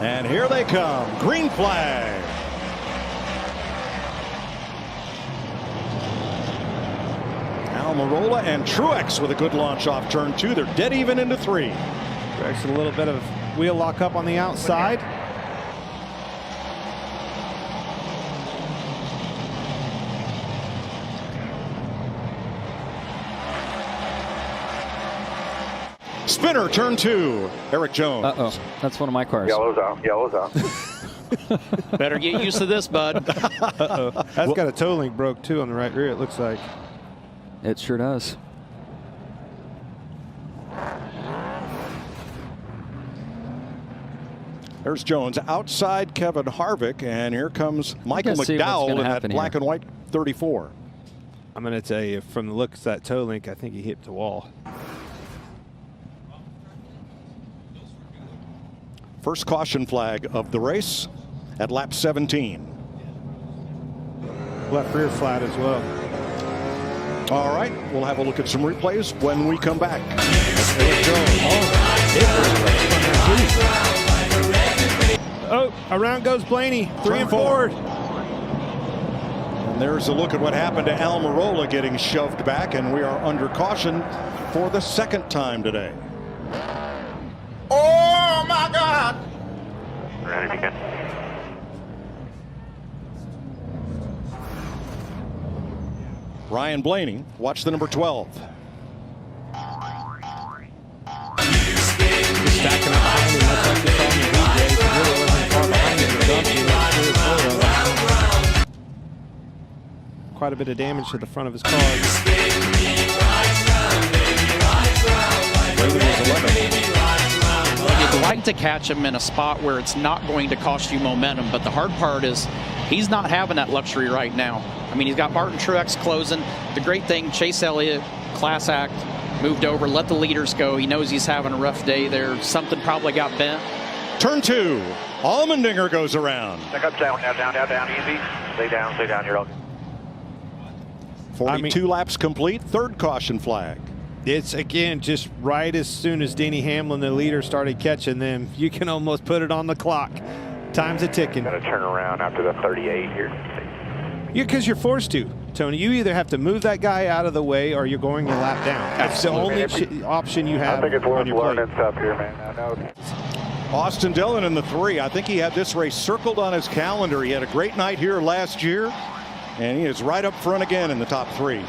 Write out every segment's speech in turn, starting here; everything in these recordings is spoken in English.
And here they come. Green flag. Almirola and Truex with a good launch off turn 2. They're dead even into 3. Truex a little bit of wheel lock up on the outside. Spinner, turn 2. Eric Jones. Uh-oh. That's one of my cars. Yellow's out. Yellow's out. Better get used to this, bud. Uh-oh. That's got a toe link broke, too, on the right rear, it looks like. It sure does. There's Jones outside Kevin Harvick, and here comes Michael McDowell in that black and white 34. I'm going to tell you, from the looks of that toe link, I think he hit the wall. First caution flag of the race at lap 17. Left rear flat as well. All right, we'll have a look at some replays when we come back. Oh, around goes Blaney. 3 and 4. And there's a look at what happened to Almirola getting shoved back, and we are under caution for the second time today. Oh my God! Ready to go. Ryan Blaney, watch the number 12. Stacking up behind him, much like this on the heat days. He really wasn't far behind him. Quite a bit of damage to the front of his car. You'd like to catch him in a spot where it's not going to cost you momentum, but the hard part is he's not having that luxury right now. I mean, he's got Martin Truex closing. The great thing, Chase Elliott, class act, moved over, let the leaders go. He knows he's having a rough day there. Something probably got bent. Turn 2. Allmendinger goes around. Back up, down, easy. Stay down, you're okay. 42 laps complete, third caution flag. It's, again, just right as soon as Denny Hamlin, the leader, started catching them. You can almost put it on the clock. Time's a ticking. Got to turn around after the 38 here. Because you're forced to, Tony. You either have to move that guy out of the way or you're going a lap down. That's the only option you have. I think it's worth on your plate. learning stuff here, man. I know. Austin Dillon in the 3. I think he had this race circled on his calendar. He had a great night here last year, and he is right up front again in the top 3.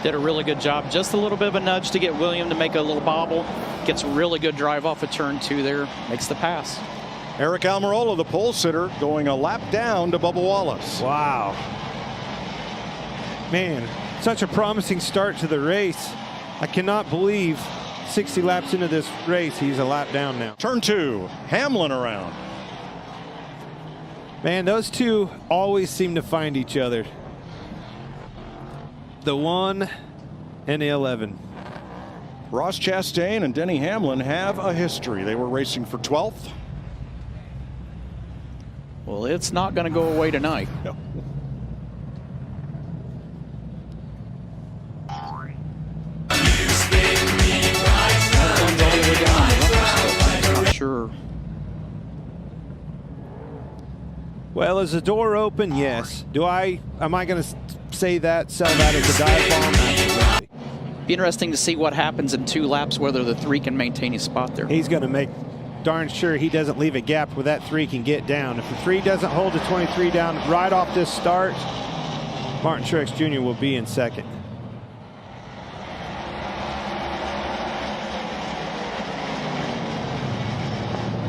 Did a really good job. Just a little bit of a nudge to get William to make a little bobble. Gets a really good drive off of turn 2 there. Makes the pass. Eric Almirola, the pole sitter, going a lap down to Bubba Wallace. Wow. Man, such a promising start to the race. I cannot believe 60 laps into this race, he's a lap down now. Turn 2, Hamlin around. Man, those two always seem to find each other. The 1 and the 11. Ross Chastain and Denny Hamlin have a history. They were racing for 12th. Well, it's not going to go away tonight. No. Not sure. Well, is the door open? Yes. Am I going to say that, sell that as a dive bomb? Absolutely. Be interesting to see what happens in 2 laps, whether the 3 can maintain his spot there. He's going to make darn sure he doesn't leave a gap where that 3 can get down. If the 3 doesn't hold the 23 down right off this start, Martin Truex Jr. will be in second.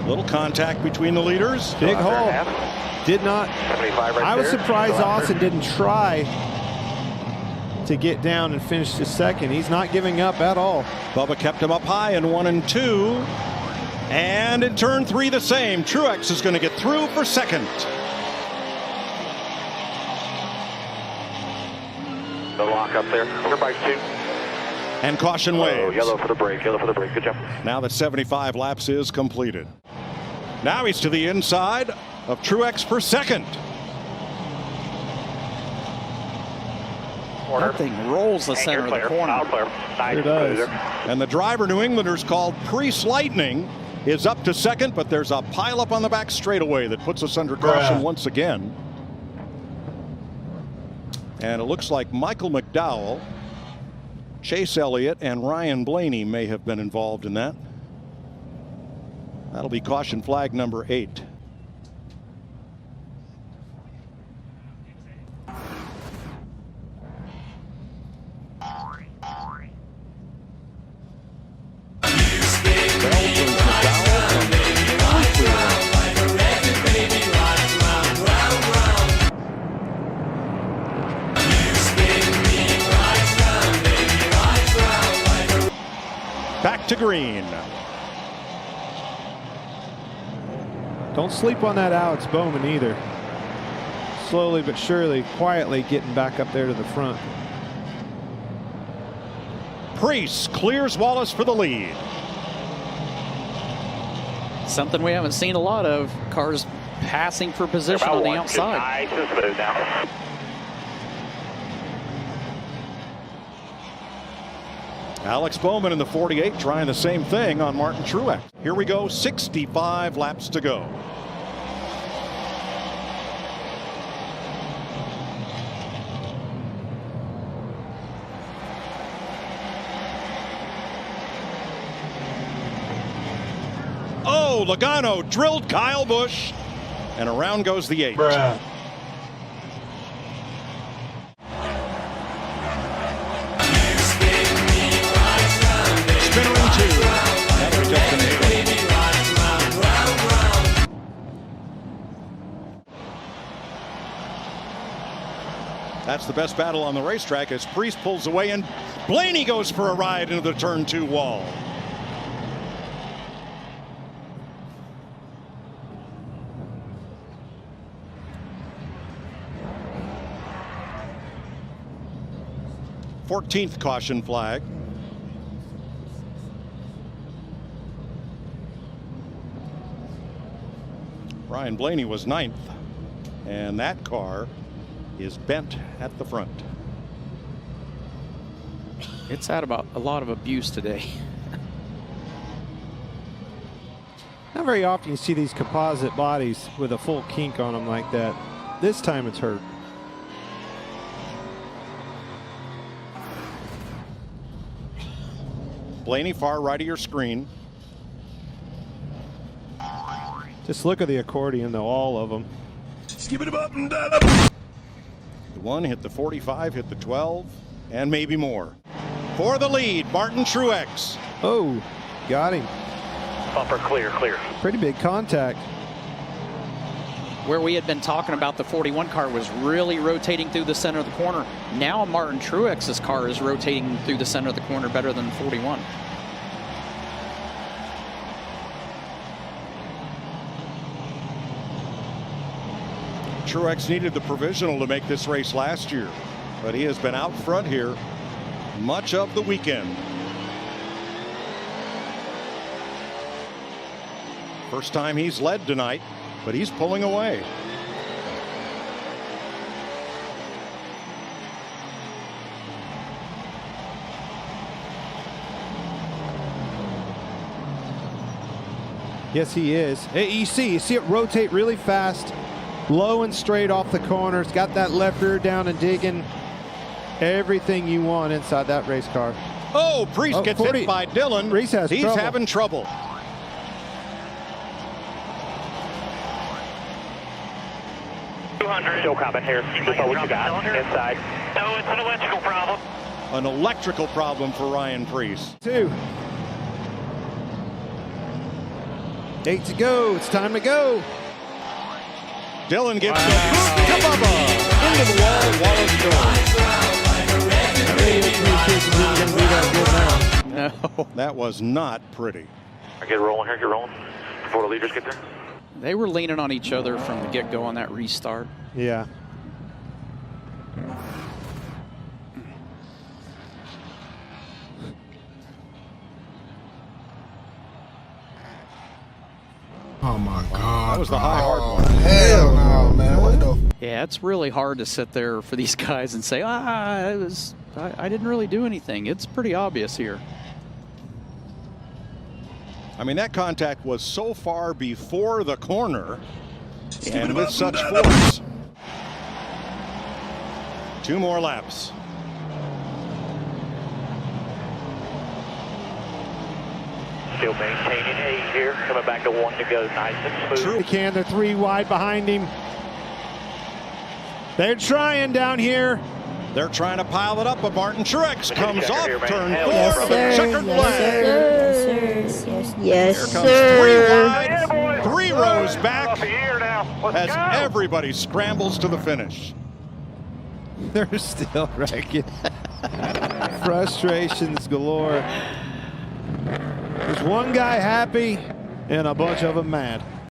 Little contact between the leaders. Big hole. Did not. I was surprised Austin didn't try to get down and finish the second. He's not giving up at all. Bubba kept him up high in 1 and 2. And in turn 3 the same. Truex is going to get through for second. The lock up there. Everybody 2. And caution waves. Yellow for the brake. Yellow for the brake. Good job. Now that 75 laps is completed. Now he's to the inside of Truex for second. That thing rolls the center of the corner. Nice. It does. And the driver New Englanders called Priest Lightning is up to second, but there's a pileup on the back straightaway that puts us under caution once again. And it looks like Michael McDowell, Chase Elliott, and Ryan Blaney may have been involved in that. That'll be caution flag number 8. Back to green. Don't sleep on that Alex Bowman either. Slowly but surely, quietly getting back up there to the front. Priest clears Wallace for the lead. Something we haven't seen a lot of. Cars passing for position on the outside. Nice and smooth now. Alex Bowman in the 48 trying the same thing on Martin Truex. Here we go, 65 laps to go. Oh, Logano drilled Kyle Busch, and around goes the 8. Spinner in 2. That'll be just an 8. That's the best battle on the racetrack as Priest pulls away and Blaney goes for a ride into the turn 2 wall. Fourteenth caution flag. Ryan Blaney was 9th, and that car is bent at the front. It's had about a lot of abuse today. Not very often you see these composite bodies with a full kink on them like that. This time it's hurt. Blaney far right of your screen. Just look at the accordion though, all of them. Skip it up and down. The 1 hit the 45, hit the 12, and maybe more. For the lead, Martin Truex. Oh, got him. Bumper clear, clear. Pretty big contact. Where we had been talking about the 41 car was really rotating through the center of the corner. Now Martin Truex's car is rotating through the center of the corner better than 41. Truex needed the provisional to make this race last year, but he has been out front here much of the weekend. First time he's led tonight, but he's pulling away. Yes, he is. Hey, you see it rotate really fast, low and straight off the corners. Got that left rear down and digging. Everything you want inside that race car. Oh, Priest gets hit by Dillon. Priest has He's trouble. having trouble. Still coming here. Just what you got inside. No, it's an electrical problem. An electrical problem for Ryan Priest. 2. 8 to go. It's time to go. Dillon gets the boot to Bubba. Into the wall. Wallace goes. No. That was not pretty. I get rolling here, get rolling. Before the leaders get there. They were leaning on each other from the get-go on that restart. Yeah. Oh my God. That was the high hard one. Hell no, man. What the? Yeah, it's really hard to sit there for these guys and say, I didn't really do anything. It's pretty obvious here. I mean, that contact was so far before the corner and with such force. 2 more laps. Still maintaining 8 here. Coming back to 1 to go. Nice and smooth. They're 3 wide behind him. They're trying down here. They're trying to pile it up, but Martin Truex comes off here, man. turn 4 Yes, with a checkered flag. Yes, Here sir. comes 3 wide, 3 rows back Off the air now. Let's as go. everybody scrambles to the finish. They're still wrecking. Frustrations galore. There's one guy happy and a bunch of them mad.